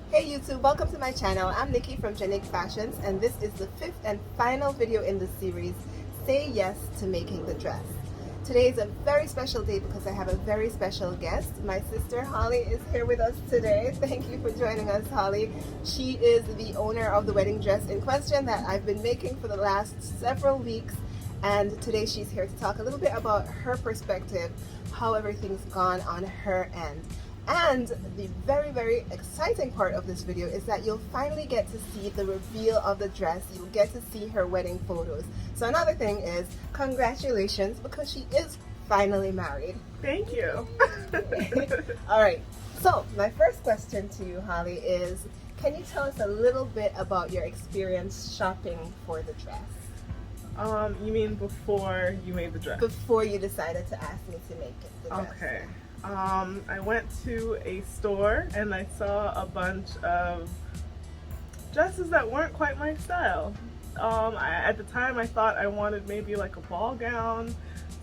Hey YouTube, welcome to my channel. I'm Nikki from Genic Fashions, and this is the fifth and final video in the series, Say Yes to Making the Dress. Today is a very special day because I have a very special guest. My sister Holly is here with us today. Thank you for joining us, Holly. She is the owner of the wedding dress in question that I've been making for the last several weeks, and today she's here to talk a little bit about her perspective, how everything's gone on her end. And the very, very exciting part of this video is that you'll finally get to see the reveal of the dress. You'll get to see her wedding photos. So another thing is, congratulations, because she is finally married. Thank you. All right, so my first question to you, Holly, is can you tell us a little bit about your experience shopping for the dress? You mean before you made the dress? Before you decided to ask me to make the dress. Okay. I went to a store and I saw a bunch of dresses that weren't quite my style. At the time I thought I wanted maybe like a ball gown,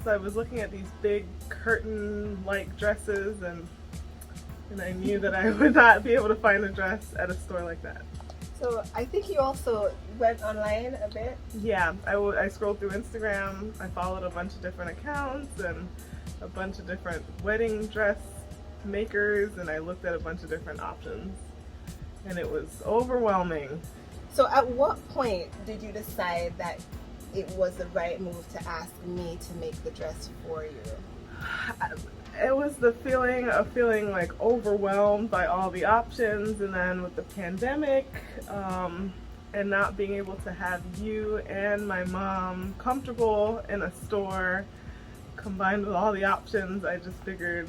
so I was looking at these big curtain-like dresses, and I knew that I would not be able to find a dress at a store like that. So I think you also went online a bit. Yeah, I scrolled through Instagram. I followed a bunch of different accounts and a bunch of different wedding dress makers, and I looked at a bunch of different options, and it was overwhelming. So at what point did you decide that it was the right move to ask me to make the dress for you? It was the feeling of feeling like overwhelmed by all the options, and then with the pandemic and not being able to have you and my mom comfortable in a store combined with all the options, I just figured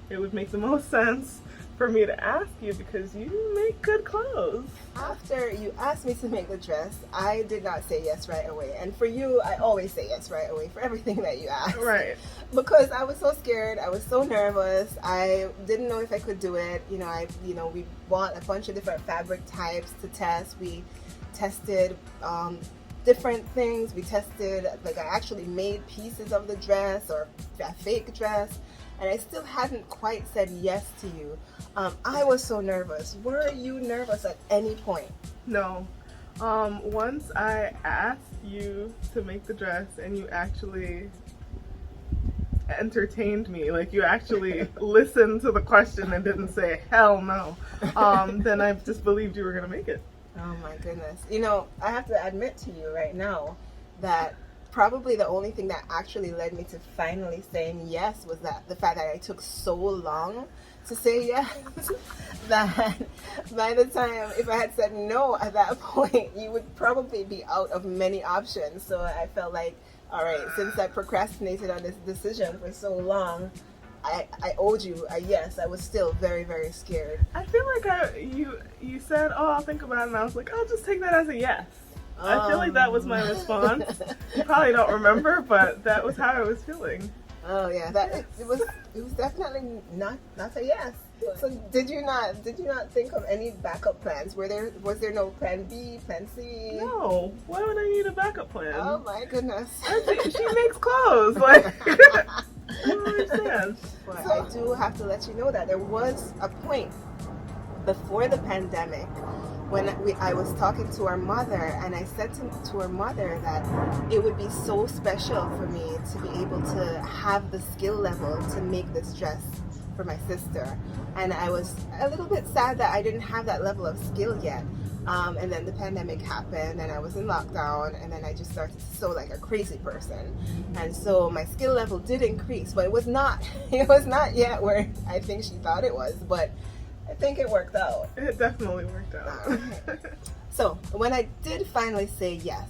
it would make the most sense for me to ask you because you make good clothes. After you asked me to make the dress, I did not say yes right away. And for you, I always say yes right away for everything that you ask. Right. Because I was so scared, I was so nervous, I didn't know if I could do it. We bought a bunch of different fabric types to test. We tested different things. We tested, like I actually made pieces of the dress or a fake dress, and I still hadn't quite said yes to you. I was so nervous. Were you nervous at any point? No. Once I asked you to make the dress and you actually entertained me, like you actually listened to the question and didn't say hell no, then I just believed you were gonna make it. Oh my goodness. I have to admit to you right now that probably the only thing that actually led me to finally saying yes was that the fact that I took so long to say yes that by the time, if I had said no at that point, you would probably be out of many options. So I felt like, all right, since I procrastinated on this decision for so long, I owed you a yes. I was still very, very scared. I feel like you said, oh, I'll think about it, and I was like, I'll just take that as a yes. I feel like that was my response. You probably don't remember, but that was how I was feeling. Oh yeah, it was definitely not a yes. So did you not think of any backup plans? Was there no plan B, plan C? No. Why would I need a backup plan? Oh my goodness. She makes clothes. Like, I don't understand. But I do have to let you know that there was a point before the pandemic when I was talking to our mother, and I said to our mother that it would be so special for me to be able to have the skill level to make this dress for my sister. And I was a little bit sad that I didn't have that level of skill yet. And then the pandemic happened and I was in lockdown, and then I just started to sew like a crazy person. And so my skill level did increase, but it was not yet where I think she thought it was, but I think it worked out. It definitely worked out. So when I did finally say yes,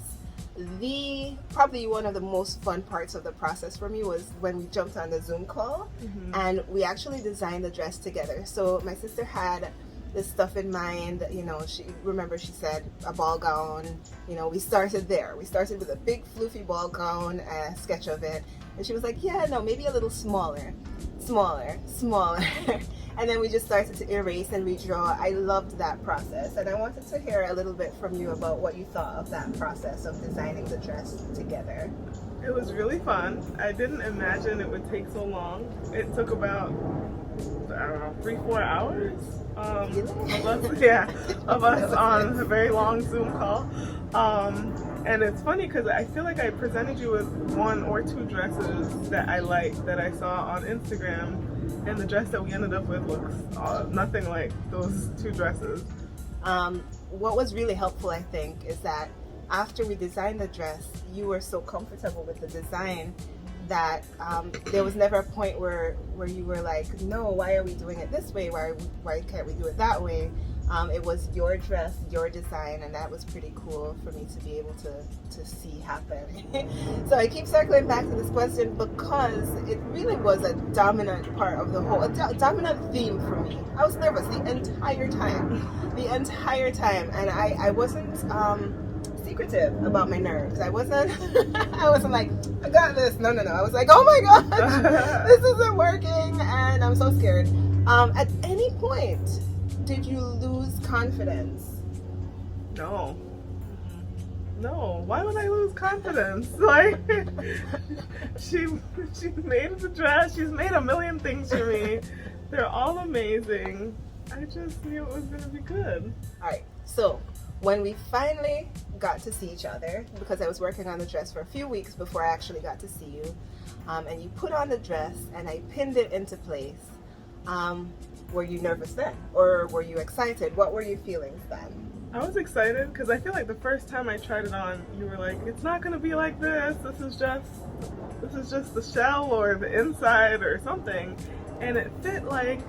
probably one of the most fun parts of the process for me was when we jumped on the Zoom call and we actually designed the dress together. So my sister had this stuff in mind, she said a ball gown, we started there. We started with a big floofy ball gown, a sketch of it, and she was like, yeah, no, maybe a little smaller. And then we just started to erase and redraw. I loved that process, and I wanted to hear a little bit from you about what you thought of that process of designing the dress together. It was really fun. I didn't imagine it would take so long. It took about, I don't know, 3-4 hours. of us on a very long Zoom call. And it's funny because I feel like I presented you with one or two dresses that I liked that I saw on Instagram, and the dress that we ended up with looks nothing like those two dresses. What was really helpful, I think, is that after we designed the dress, you were so comfortable with the design that there was never a point where you were like, no, why are we doing it this way? Why can't we do it that way? It was your dress, your design, and that was pretty cool for me to be able to see happen. So I keep circling back to this question because it really was a dominant part of the whole, a dominant theme for me. I was nervous the entire time, and I wasn't secretive about my nerves. I wasn't like, I got this. No. I was like, oh my gosh, this isn't working, and I'm so scared. At any point, did you lose confidence? No. Why would I lose confidence? Like, she made the dress. She's made a million things for me. They're all amazing. I just knew it was gonna be good. All right. So when we finally got to see each other, because I was working on the dress for a few weeks before I actually got to see you, and you put on the dress and I pinned it into place. Were you nervous then, or were you excited? What were your feelings then? I was excited because I feel like the first time I tried it on, you were like, "It's not gonna be like this. This is just the shell or the inside or something," and it fit like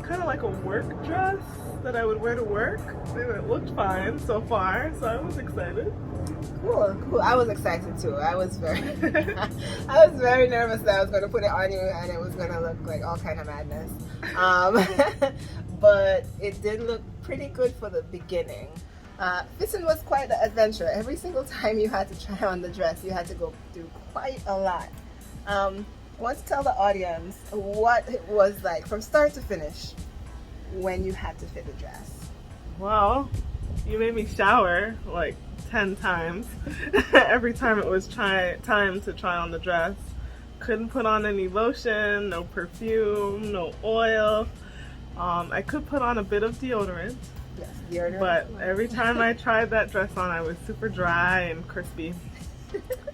kind of like a work dress that I would wear to work. And it looked fine so far, so I was excited. Cool. I was excited too. I was very nervous that I was going to put it on you and it was going to look like all kind of madness. But it did look pretty good for the beginning. Fitting was quite the adventure. Every single time you had to try on the dress, you had to go through quite a lot. I want to tell the audience what it was like from start to finish when you had to fit the dress. Well, you made me shower like 10 times every time it was time to try on the dress. Couldn't put on any lotion, no perfume, no oil. I could put on a bit of deodorant. Yes, deodorant. But every time I tried that dress on, I was super dry and crispy.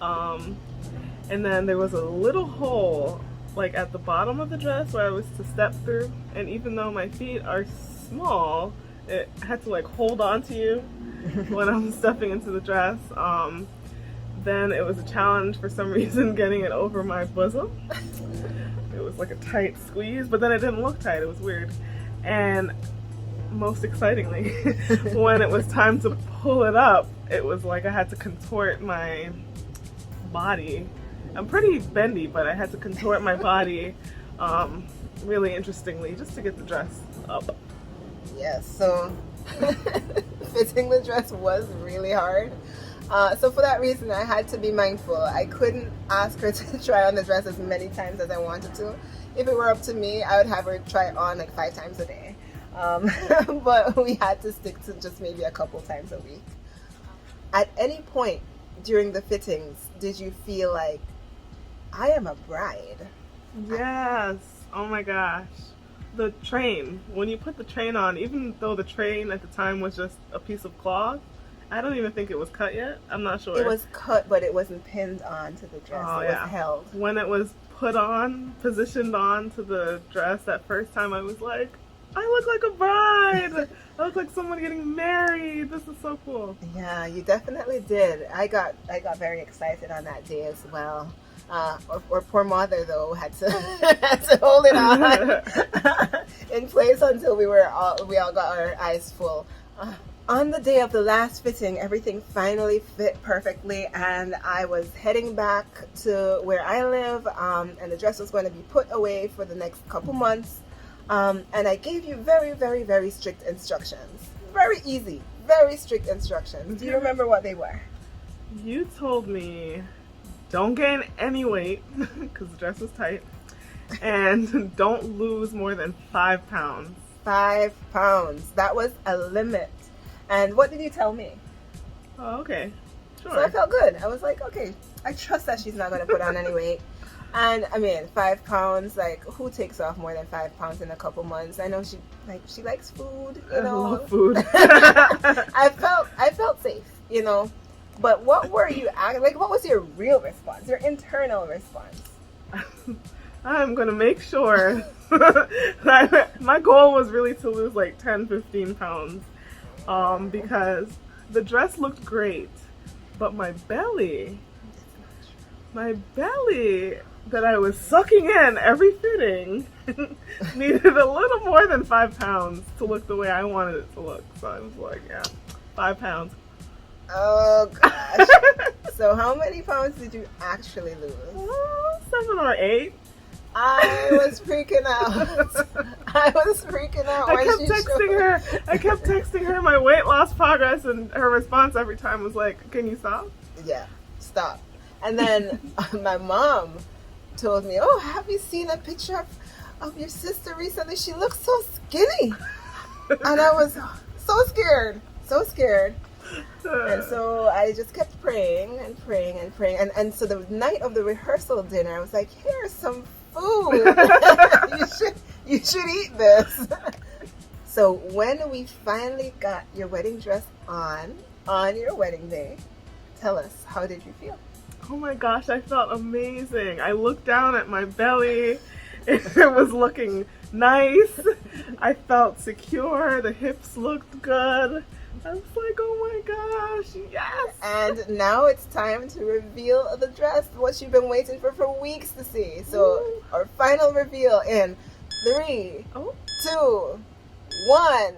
And then there was a little hole like at the bottom of the dress where I was to step through, and even though my feet are small, it had to like hold on to you when I was stepping into the dress. Then it was a challenge for some reason getting it over my bosom. It was like a tight squeeze, but then it didn't look tight. It was weird. And most excitingly, when it was time to pull it up, it was like I had to contort my body. I'm pretty bendy, but I had to contort my body really interestingly just to get the dress up. Yes, so fitting the dress was really hard. So for that reason, I had to be mindful. I couldn't ask her to try on the dress as many times as I wanted to. If it were up to me, I would have her try it on like 5 times a day. But we had to stick to just maybe a couple times a week. At any point during the fittings, did you feel like, I am a bride? Yes. Oh my gosh. The train. When you put the train on, even though the train at the time was just a piece of cloth, I don't even think it was cut yet. I'm not sure. It was cut, but it wasn't pinned onto the dress. Oh, it was held. When it was put on, positioned on to the dress that first time, I was like, I look like a bride. I look like someone getting married. This is so cool. Yeah, you definitely did. I got very excited on that day as well. Our poor mother though had to hold it on in place until we all got our eyes full. On the day of the last fitting, everything finally fit perfectly, and I was heading back to where I live, and the dress was going to be put away for the next couple months. And I gave you very, very, very strict instructions. Very easy, very strict instructions. Do you remember what they were? You told me, don't gain any weight, because the dress was tight, and don't lose more than 5 pounds. 5 pounds. That was a limit. And what did you tell me? Oh, okay. Sure. So I felt good. I was like, okay, I trust that she's not going to put on any weight. And I mean, 5 pounds. Like, who takes off more than 5 pounds in a couple months? I know she likes food. You know, I love food. I felt safe. You know, but what were you like? What was your real response? Your internal response? I'm gonna make sure. My goal was really to lose like 10-15 pounds, because the dress looked great, but my belly that I was sucking in every fitting needed a little more than 5 pounds to look the way I wanted it to look. So I was like, yeah, 5 pounds. Oh gosh. So how many pounds did you actually lose? 7 or 8. I was freaking out. I kept texting her my weight loss progress, and her response every time was like, "Can you stop?" Yeah, stop. And then my mom told me, "Oh, have you seen a picture of your sister recently? She looks so skinny." And I was so scared. And so I just kept praying and praying and praying. And so the night of the rehearsal dinner, I was like, here's some food. you should eat this. So when we finally got your wedding dress on your wedding day, tell us, how did you feel? Oh my gosh, I felt amazing. I looked down at my belly. It was looking nice. I felt secure. The hips looked good. I was like, oh my gosh, yes! And now it's time to reveal the dress, what you've been waiting for weeks to see. So, our final reveal in 3, 2, 1.